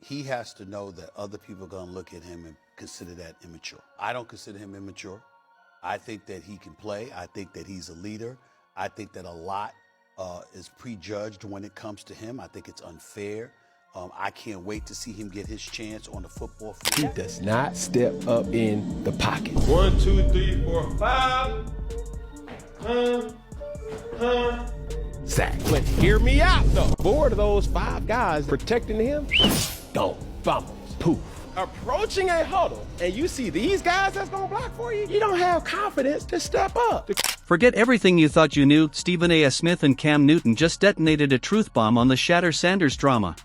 he has to know that other people are going to look at him and consider that immature. I don't consider him immature. I think that he can play. I think that he's a leader. I think that a lot is prejudged when it comes to him. I think it's unfair. I can't wait to see him get his chance on the football field. He does not step up in the pocket. 1, 2, 3, 4, 5. Sack. But hear me out, though. 4 of those 5 guys protecting him, gone. Fumbles. Poof. Approaching a huddle, and you see these guys that's gonna block for you, you don't have confidence to step up. Forget everything you thought you knew. Stephen A. Smith and Cam Newton just detonated a truth bomb on the Shedeur Sanders drama.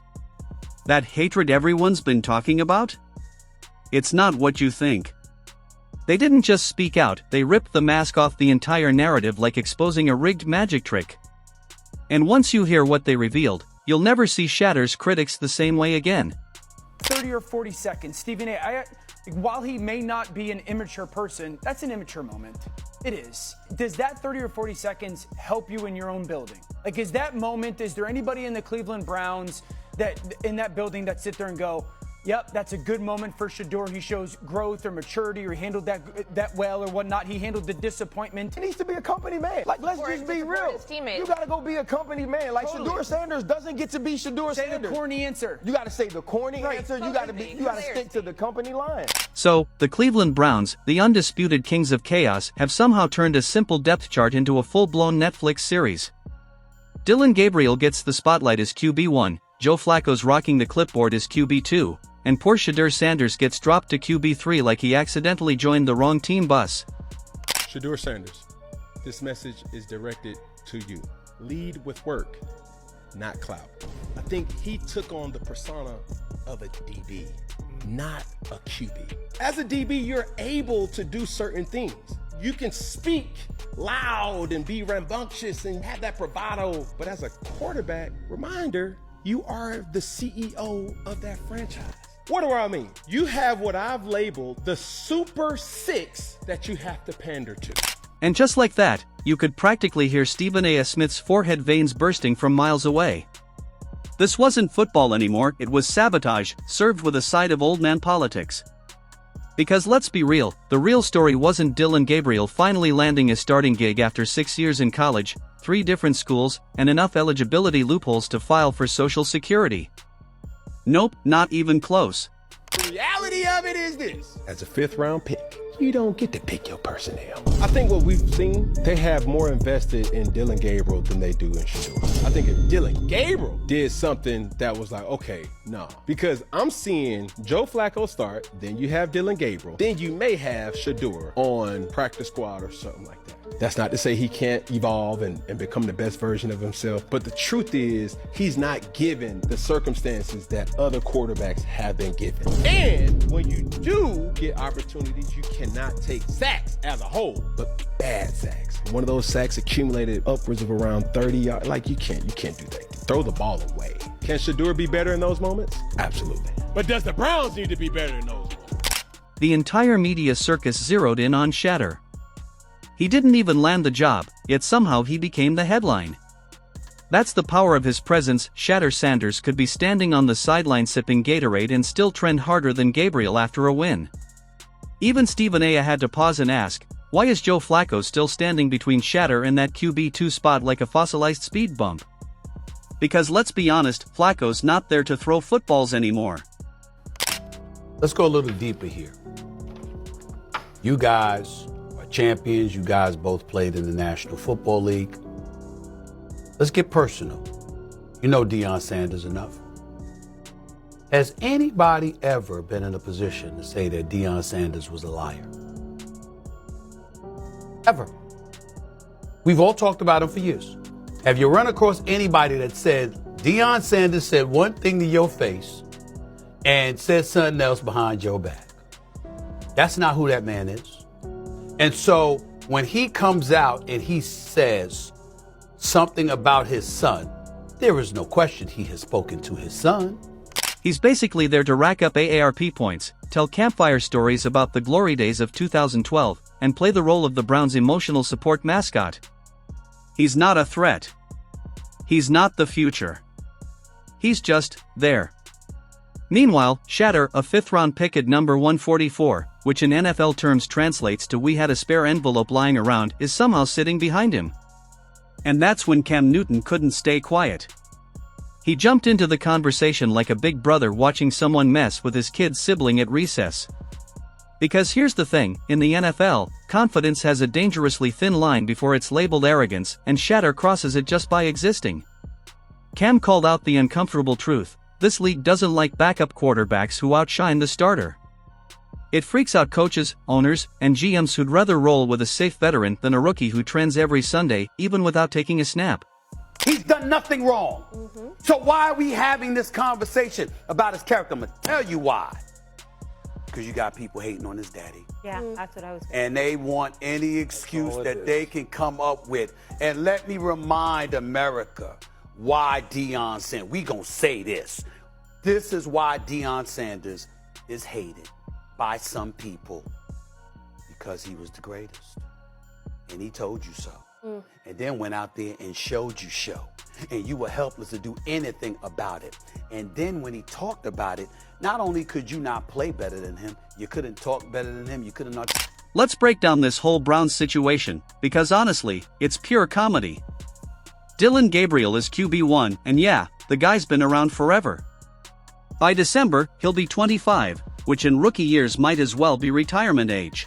That hatred everyone's been talking about? It's not what you think. They didn't just speak out, they ripped the mask off the entire narrative like exposing a rigged magic trick. And once you hear what they revealed, you'll never see Shedeur's critics the same way again. 30 or 40 seconds. Stephen A., while he may not be an immature person, that's an immature moment. It is. Does that 30 or 40 seconds help you in your own building? Like, is that moment, is there anybody in the Cleveland Browns that in that building that sit there and go, yep, that's a good moment for Shedeur. He shows growth or maturity, or he handled that well or whatnot. He handled the disappointment. He needs to be a company man. Like, let's just be real. You gotta go be a company man. Like, totally. Shedeur Sanders doesn't get to be Shedeur Sanders. Say the corny answer. You gotta say the corny answer. You gotta stick to the company line. So, the Cleveland Browns, the undisputed kings of chaos, have somehow turned a simple depth chart into a full-blown Netflix series. Dillon Gabriel gets the spotlight as QB1, Joe Flacco's rocking the clipboard as QB2, and poor Shedeur Sanders gets dropped to QB3 like he accidentally joined the wrong team bus. Shedeur Sanders, this message is directed to you. Lead with work, not clout. I think he took on the persona of a DB, not a QB. As a DB, you're able to do certain things. You can speak loud and be rambunctious and have that bravado, but as a quarterback, reminder, you are the CEO of that franchise. What do I mean? You have what I've labeled the Super Six that you have to pander to. And just like that, you could practically hear Stephen A. Smith's forehead veins bursting from miles away. This wasn't football anymore, it was sabotage, served with a side of old man politics. Because let's be real, the real story wasn't Dillon Gabriel finally landing a starting gig after 6 years in college, 3 different schools, and enough eligibility loopholes to file for Social Security. Nope, not even close. The reality of it is this. As a 5th round pick, you don't get to pick your personnel. I think what we've seen, they have more invested in Dillon Gabriel than they do in Shedeur. I think if Dillon Gabriel did something that was like, okay, nah. Because I'm seeing Joe Flacco start, then you have Dillon Gabriel, then you may have Shedeur on practice squad or something like that. That's not to say he can't evolve and become the best version of himself, but the truth is he's not given the circumstances that other quarterbacks have been given. And when you do get opportunities, you cannot take sacks as a whole, but bad sacks. One of those sacks accumulated upwards of around 30 yards. Like, you can't do that. Throw the ball away. Can Shedeur be better in those moments? Absolutely. But does the Browns need to be better in those moments? The entire media circus zeroed in on Shedeur. He didn't even land the job, yet somehow he became the headline. That's the power of his presence. Shedeur Sanders could be standing on the sideline sipping Gatorade and still trend harder than Gabriel after a win. Even Stephen A. had to pause and ask, why is Joe Flacco still standing between Shedeur and that QB2 spot like a fossilized speed bump? Because let's be honest, Flacco's not there to throw footballs anymore. Let's go a little deeper here. You guys are champions. You guys both played in the National Football League. Let's get personal. You know Deion Sanders enough. Has anybody ever been in a position to say that Deion Sanders was a liar? Ever. We've all talked about him for years. Have you run across anybody that said Deion Sanders said one thing to your face and said something else behind your back? That's not who that man is. And so when he comes out and he says something about his son, there is no question he has spoken to his son. He's basically there to rack up AARP points, tell campfire stories about the glory days of 2012, and play the role of the Browns' emotional support mascot. He's not a threat. He's not the future. He's just there. Meanwhile, Shedeur, a fifth-round pick at number 144, which in NFL terms translates to "we had a spare envelope lying around," is somehow sitting behind him. And that's when Cam Newton couldn't stay quiet. He jumped into the conversation like a big brother watching someone mess with his kid sibling at recess. Because here's the thing, in the NFL, confidence has a dangerously thin line before it's labeled arrogance, and Shedeur crosses it just by existing. Cam called out the uncomfortable truth: this league doesn't like backup quarterbacks who outshine the starter. It freaks out coaches, owners, and GMs who'd rather roll with a safe veteran than a rookie who trends every Sunday, even without taking a snap. He's done nothing wrong. So why are we having this conversation about his character? I'm going to tell you why. Because you got people hating on his daddy. Yeah, that's what I was going And they want any excuse that they can come up with. And let me remind America why Deion Sanders, we going to say this. This is why Deion Sanders is hated by some people. Because he was the greatest. And he told you so. And then went out there and showed you show. And you were helpless to do anything about it. And then when he talked about it, not only could you not play better than him, you couldn't talk better than him, you couldn't not. Let's break down this whole Browns situation, because honestly, it's pure comedy. Dillon Gabriel is QB1, and yeah, the guy's been around forever. By December, he'll be 25, which in rookie years might as well be retirement age.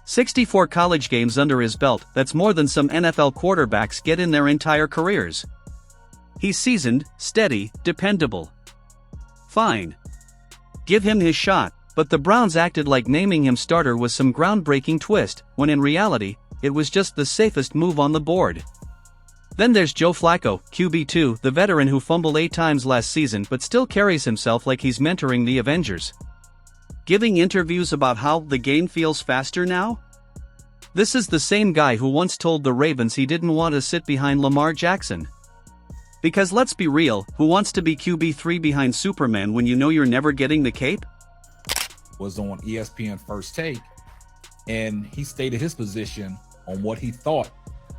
64 college games under his belt, that's more than some NFL quarterbacks get in their entire careers. He's seasoned, steady, dependable. Fine. Give him his shot, but the Browns acted like naming him starter was some groundbreaking twist, when in reality, it was just the safest move on the board. Then there's Joe Flacco, QB2, the veteran who fumbled 8 times last season but still carries himself like he's mentoring the Avengers. Giving interviews about how the game feels faster now? This is the same guy who once told the Ravens he didn't want to sit behind Lamar Jackson. Because let's be real, who wants to be QB3 behind Superman when you know you're never getting the cape? Was on ESPN First Take, and he stated his position on what he thought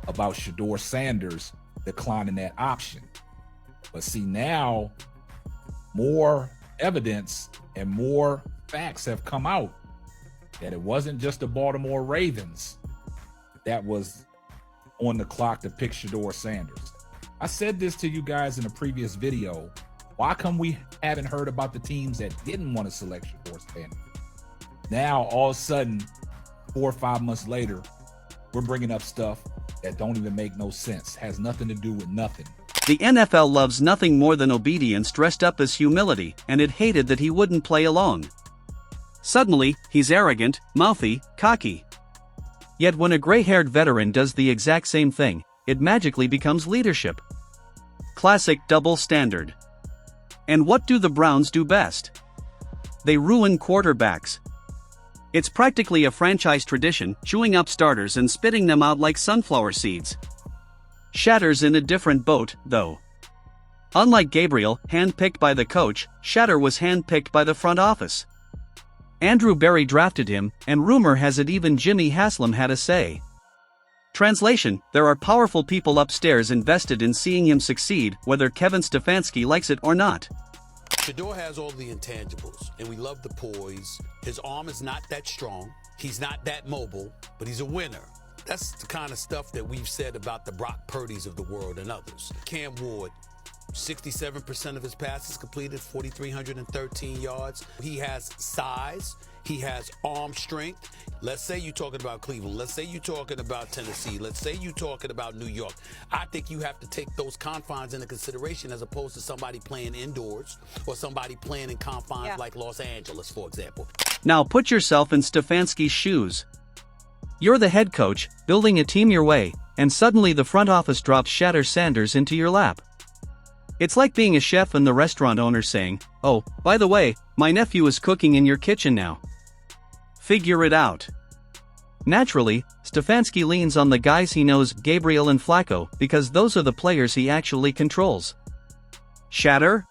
about Shedeur Sanders declining that option. But see, now more evidence and more facts have come out that it wasn't just the Baltimore Ravens that was on the clock to pick Shedeur Sanders. I said this to you guys in a previous video. Why come we haven't heard about the teams that didn't want to select Shedeur Sanders? Now, all of a sudden, 4 or 5 months later, we're bringing up stuff that don't even make no sense, has nothing to do with nothing. The NFL loves nothing more than obedience dressed up as humility, and it hated that he wouldn't play along. Suddenly, he's arrogant, mouthy, cocky. Yet when a gray-haired veteran does the exact same thing, it magically becomes leadership. Classic double standard. And what do the Browns do best? They ruin quarterbacks. It's practically a franchise tradition, chewing up starters and spitting them out like sunflower seeds. Shedeur's in a different boat, though. Unlike Gabriel, handpicked by the coach, Shedeur was handpicked by the front office. Andrew Berry drafted him, and rumor has it even Jimmy Haslam had a say. Translation: there are powerful people upstairs invested in seeing him succeed, whether Kevin Stefanski likes it or not. Shedeur has all the intangibles, and we love the poise. His arm is not that strong. He's not that mobile, but he's a winner. That's the kind of stuff that we've said about the Brock Purdy's of the world and others. Cam Ward, 67% of his passes completed, 4,313 yards. He has size. He has arm strength. Let's say you're talking about Cleveland. Let's say you're talking about Tennessee. Let's say you're talking about New York. I think you have to take those confines into consideration as opposed to somebody playing indoors or somebody playing in confines like Los Angeles, for example. Now put yourself in Stefanski's shoes. You're the head coach, building a team your way, and suddenly the front office drops Shedeur Sanders into your lap. It's like being a chef and the restaurant owner saying, "Oh, by the way, my nephew is cooking in your kitchen now. Figure it out." Naturally, Stefanski leans on the guys he knows, Gabriel and Flacco, because those are the players he actually controls. Shedeur?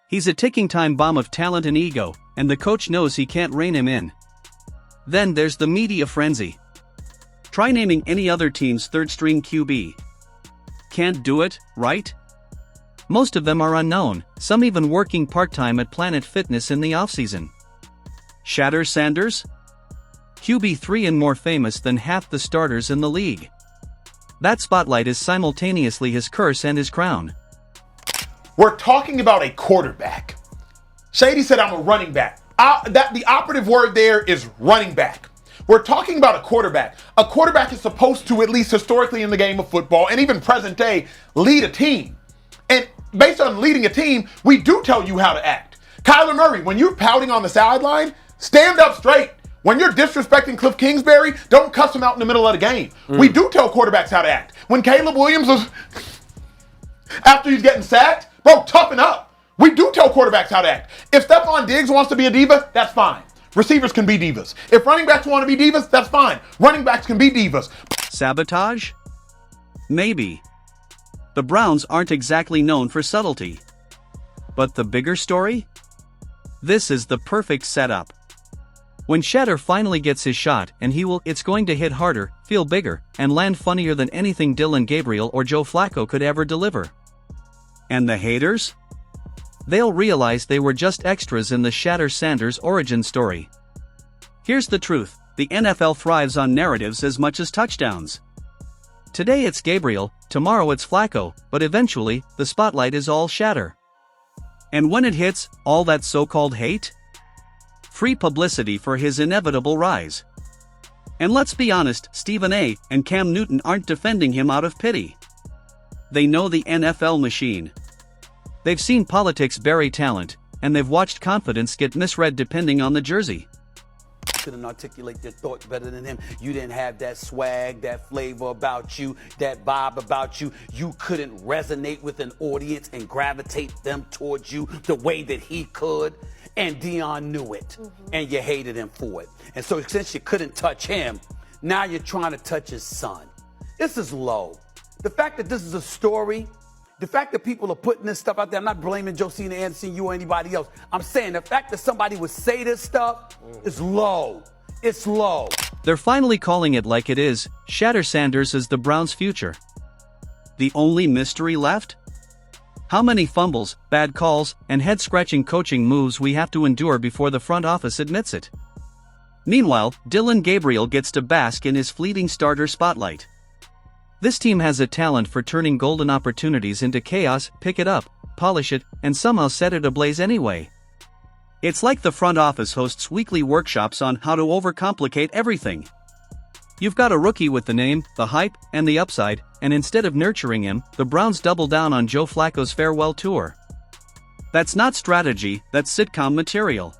He's a ticking time bomb of talent and ego, and the coach knows he can't rein him in. Then there's the media frenzy. Try naming any other team's third-string QB. Can't do it, right? Most of them are unknown, some even working part-time at Planet Fitness in the offseason. Shedeur Sanders? QB3 and more famous than half the starters in the league. That spotlight is simultaneously his curse and his crown. We're talking about a quarterback. Shady said I'm a running back. The operative word there is running back. We're talking about a quarterback. A quarterback is supposed to, at least historically in the game of football, and even present day, lead a team. And based on leading a team, we do tell you how to act. Kyler Murray, when you're pouting on the sideline, stand up straight. When you're disrespecting Cliff Kingsbury, don't cuss him out in the middle of the game. We do tell quarterbacks how to act. When Caleb Williams was, after he's getting sacked, bro, toughen up. We do tell quarterbacks how to act. If Stephon Diggs wants to be a diva, that's fine. Receivers can be divas. If running backs want to be divas, that's fine. Running backs can be divas. Sabotage? Maybe. The Browns aren't exactly known for subtlety. But the bigger story? This is the perfect setup. When Shedeur finally gets his shot, and it's going to hit harder, feel bigger, and land funnier than anything Dillon Gabriel or Joe Flacco could ever deliver. And the haters? They'll realize they were just extras in the Shedeur Sanders origin story. Here's the truth, the NFL thrives on narratives as much as touchdowns. Today it's Gabriel, tomorrow it's Flacco, but eventually, the spotlight is all Shedeur. And when it hits, all that so-called hate? Free publicity for his inevitable rise. And let's be honest, Stephen A. and Cam Newton aren't defending him out of pity. They know the NFL machine. They've seen politics bury talent, and they've watched confidence get misread depending on the jersey. Couldn't articulate their thoughts better than him. You didn't have that swag, that flavor about you, that vibe about you. You couldn't resonate with an audience and gravitate them towards you the way that he could. And Dion knew it, and you hated him for it. And so since you couldn't touch him, now you're trying to touch his son. This is low. The fact that this is a story, the fact that people are putting this stuff out there, I'm not blaming Josina Anderson, you or anybody else. I'm saying the fact that somebody would say this stuff is low. It's low. They're finally calling it like it is. Shedeur Sanders is the Browns' future. The only mystery left? How many fumbles, bad calls, and head-scratching coaching moves we have to endure before the front office admits it. Meanwhile, Dillon Gabriel gets to bask in his fleeting starter spotlight. This team has a talent for turning golden opportunities into chaos, pick it up, polish it, and somehow set it ablaze anyway. It's like the front office hosts weekly workshops on how to overcomplicate everything. You've got a rookie with the name, the hype, and the upside, and instead of nurturing him, the Browns double down on Joe Flacco's farewell tour. That's not strategy, that's sitcom material.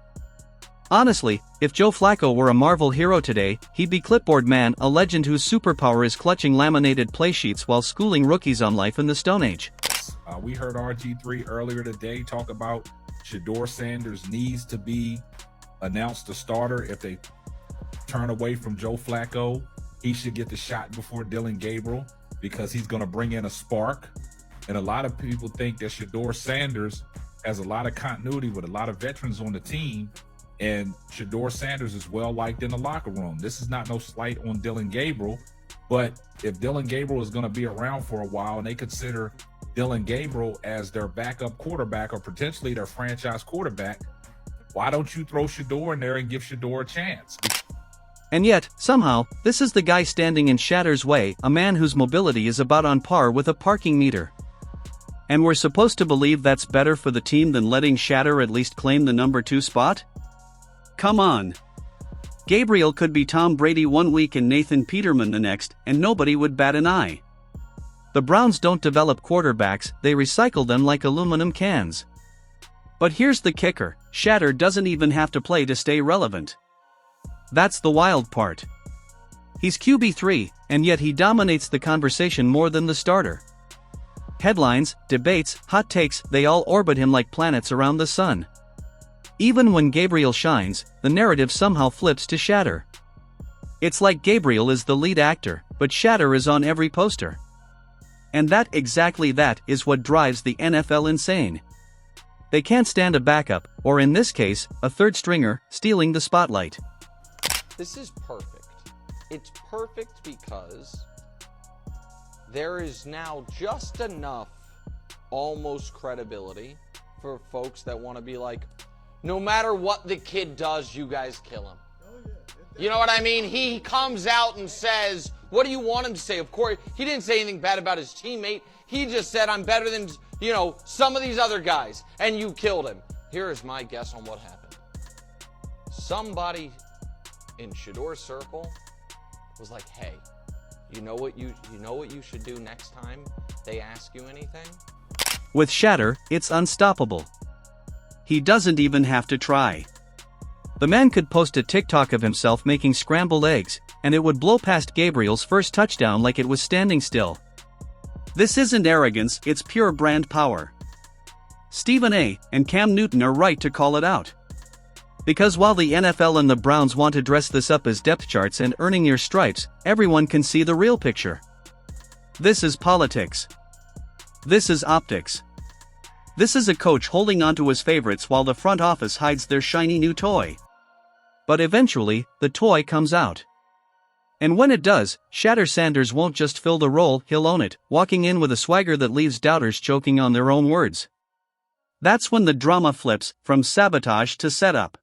Honestly, if Joe Flacco were a Marvel hero today, he'd be Clipboard Man, a legend whose superpower is clutching laminated playsheets while schooling rookies on life in the Stone Age. We heard RG3 earlier today talk about Shedeur Sanders needs to be announced a starter. If they turn away from Joe Flacco, he should get the shot before Dillon Gabriel because he's going to bring in a spark. And a lot of people think that Shedeur Sanders has a lot of continuity with a lot of veterans on the team. And Shedeur Sanders is well liked in the locker room. This is not no slight on Dillon Gabriel, but if Dillon Gabriel is going to be around for a while and they consider Dillon Gabriel as their backup quarterback or potentially their franchise quarterback, why don't you throw Shedeur in there and give Shedeur a chance? And yet, somehow, this is the guy standing in Shedeur's way, a man whose mobility is about on par with a parking meter. And we're supposed to believe that's better for the team than letting Shedeur at least claim the number 2 spot? Come on. Gabriel could be Tom Brady one week and Nathan Peterman the next, and nobody would bat an eye. The Browns don't develop quarterbacks, they recycle them like aluminum cans. But here's the kicker, Shedeur doesn't even have to play to stay relevant. That's the wild part. He's QB3, and yet he dominates the conversation more than the starter. Headlines, debates, hot takes, they all orbit him like planets around the sun. Even when Gabriel shines, the narrative somehow flips to Shedeur. It's like Gabriel is the lead actor, but Shedeur is on every poster. And exactly that is what drives the NFL insane. They can't stand a backup, or in this case, a third stringer, stealing the spotlight. This is perfect. It's perfect because there is now just enough almost credibility for folks that want to be like, no matter what the kid does, you guys kill him. You know what I mean? He comes out and says, what do you want him to say? Of course, he didn't say anything bad about his teammate. He just said, I'm better than, some of these other guys, and you killed him. Here is my guess on what happened. Somebody in Shedeur's circle was like, hey, you know what you should do next time they ask you anything? With Shedeur, it's unstoppable. He doesn't even have to try. The man could post a TikTok of himself making scrambled eggs, and it would blow past Gabriel's first touchdown like it was standing still. This isn't arrogance, it's pure brand power. Stephen A. and Cam Newton are right to call it out. Because while the NFL and the Browns want to dress this up as depth charts and earning your stripes, everyone can see the real picture. This is politics. This is optics. This is a coach holding on to his favorites while the front office hides their shiny new toy. But eventually, the toy comes out. And when it does, Shedeur Sanders won't just fill the role, he'll own it, walking in with a swagger that leaves doubters choking on their own words. That's when the drama flips from sabotage to setup.